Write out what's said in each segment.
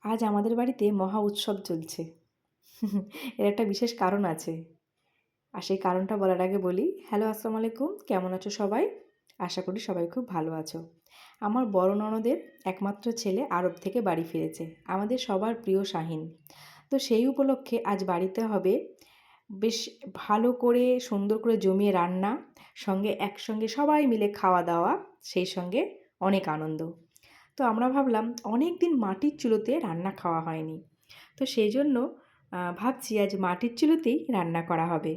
আজ আমাদের বাড়িতে মহা উৎসব চলছে। এর একটা বিশেষ কারণ আছে। আর সেই কারণটা বলার আগে বলি, হ্যালো আসসালামু আলাইকুম, কেমন আছো সবাই? আশা করি সবাই খুব ভালো আছো। আমার বড় ননদের একমাত্র ছেলে আরব থেকে বাড়ি ফিরেছে, আমাদের সবার প্রিয় শাহিন। তো সেই উপলক্ষে আজ বাড়িতে হবে বেশ ভালো করে সুন্দর করে জমিয়ে রান্না, সঙ্গে একসঙ্গে সবাই মিলে খাওয়া দাওয়া, সেই সঙ্গে অনেক আনন্দ। তো আমরা ভাবলাম অনেক দিন মাটির চুলোতে রান্না খাওয়া হয়নি, তো সেই জন্য ভাবছি আজ মাটির চুলোতেই রান্না করা হবে।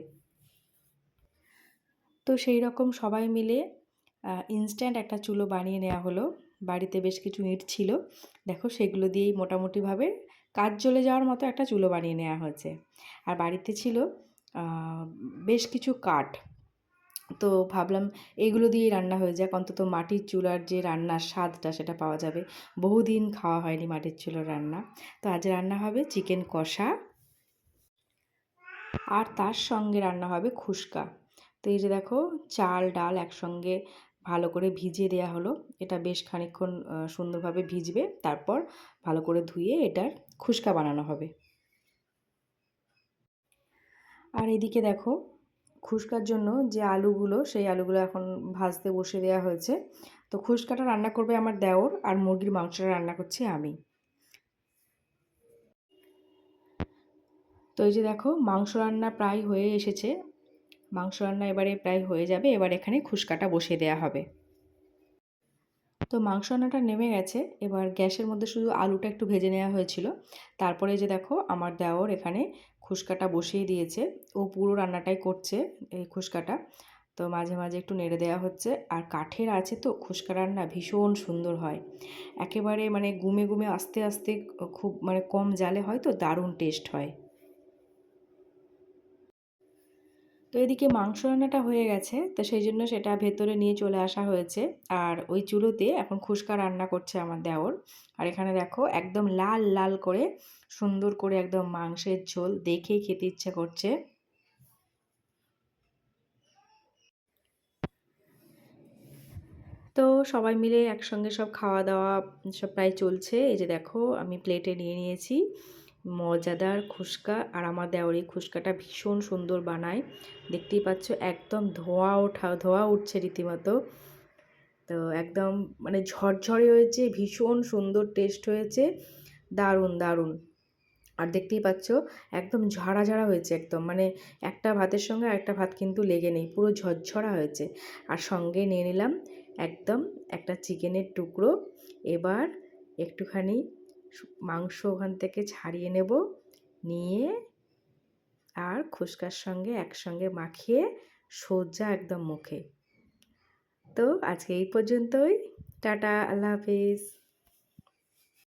তো সেই রকম সবাই মিলে ইনস্ট্যান্ট একটা চুলো বানিয়ে নেওয়া হলো। বাড়িতে বেশ কিছু ইট ছিল, দেখো সেগুলো দিয়েই মোটামুটিভাবে কাজ চলে যাওয়ার মতো একটা চুলো বানিয়ে নেওয়া হয়েছে। আর বাড়িতে ছিল বেশ কিছু কাঠ। তো ভাবলাম এগুলো দিয়েই রান্না হয়ে যাক, অন্তত মাটির চুলার যে রান্নার স্বাদটা সেটা পাওয়া যাবে। বহুদিন খাওয়া হয়নি মাটির চুলার রান্না। তো আজ রান্না হবে চিকেন কষা, আর তার সঙ্গে রান্না হবে খুস্কা। তো এই যে দেখো, চাল ডাল একসঙ্গে ভালো করে ভিজিয়ে দেওয়া হলো। এটা বেশ খানিকক্ষণ সুন্দরভাবে ভিজবে, তারপর ভালো করে ধুয়ে এটার খুস্কা বানানো হবে। আর এদিকে দেখো, খুস্কার জন্য যে আলুগুলো, সেই আলুগুলো এখন ভাজতে বসে দেওয়া হয়েছে। তো খুস্কাটা রান্না করবে আমার দেওর, আর মুরগির মাংসটা রান্না করছি আমি। তো এই যে দেখো, মাংস রান্না প্রায় হয়ে এসেছে। মাংস রান্না এবারে প্রায় হয়ে যাবে, এবার এখানে খুস্কাটা বসিয়ে দেওয়া হবে। তো মাংস রান্নাটা নেমে গেছে, এবার গ্যাসের মধ্যে শুধু আলুটা একটু ভেজে নেওয়া হয়েছিল। তারপরে যে দেখো, আমার দেওর এখানে খুস্কাটা বসিয়ে দিয়েছে। ও পুরো রান্নাটাই করছে এই খুস্কাটা। তো মাঝে মাঝে একটু নেড়ে দেওয়া হচ্ছে। আর কাঠের আছে তো, খুস্কা রান্না ভীষণ সুন্দর হয়। একেবারে মানে গুমে গুমে আস্তে আস্তে, খুব মানে কম জালে হয়, তো দারুণ টেস্ট হয়। তো এদিকে মাংস রান্নাটা হয়ে গেছে, তো সেই জন্য সেটা ভেতরে নিয়ে চলে আসা হয়েছে। আর ওই চুলোতে এখন খুস্কা রান্না করছে আমার দেওর। আর এখানে দেখো, একদম লাল লাল করে সুন্দর করে একদম মাংসের ঝোল, দেখেই খেতে ইচ্ছে করছে। তো সবাই মিলে একসঙ্গে সব খাওয়া দাওয়া সব প্রায় চলছে। এই যে দেখো, আমি প্লেটে নিয়ে নিয়েছি মজাদার খুস্কা। আর আমার দেওর এই খুস্কাটা ভীষণ সুন্দর বানায়, দেখতেই পাচ্ছ একদম ধোঁয়া উঠছে রীতিমতো। তো একদম মানে ঝরঝরে হয়েছে, ভীষণ সুন্দর টেস্ট হয়েছে, দারুণ দারুণ। আর দেখতেই পাচ্ছ একদম ঝাড়া ঝাড়া হয়েছে, একদম মানে একটা ভাতের সঙ্গে আরেকটা ভাত কিন্তু লেগে নেই, পুরো ঝরঝরা হয়েছে। আর সঙ্গে নিয়ে নিলাম একদম একটা চিকেনের টুকরো। এবার একটুখানি মাংস ওখান থেকে ছাড়িয়ে নেব, নিয়ে আর খুস্কার সঙ্গে একসঙ্গে মাখিয়ে সোজা একদম মুখে। তো আজকে এই পর্যন্তই। টাটা, আল্লাহ হাফিজ।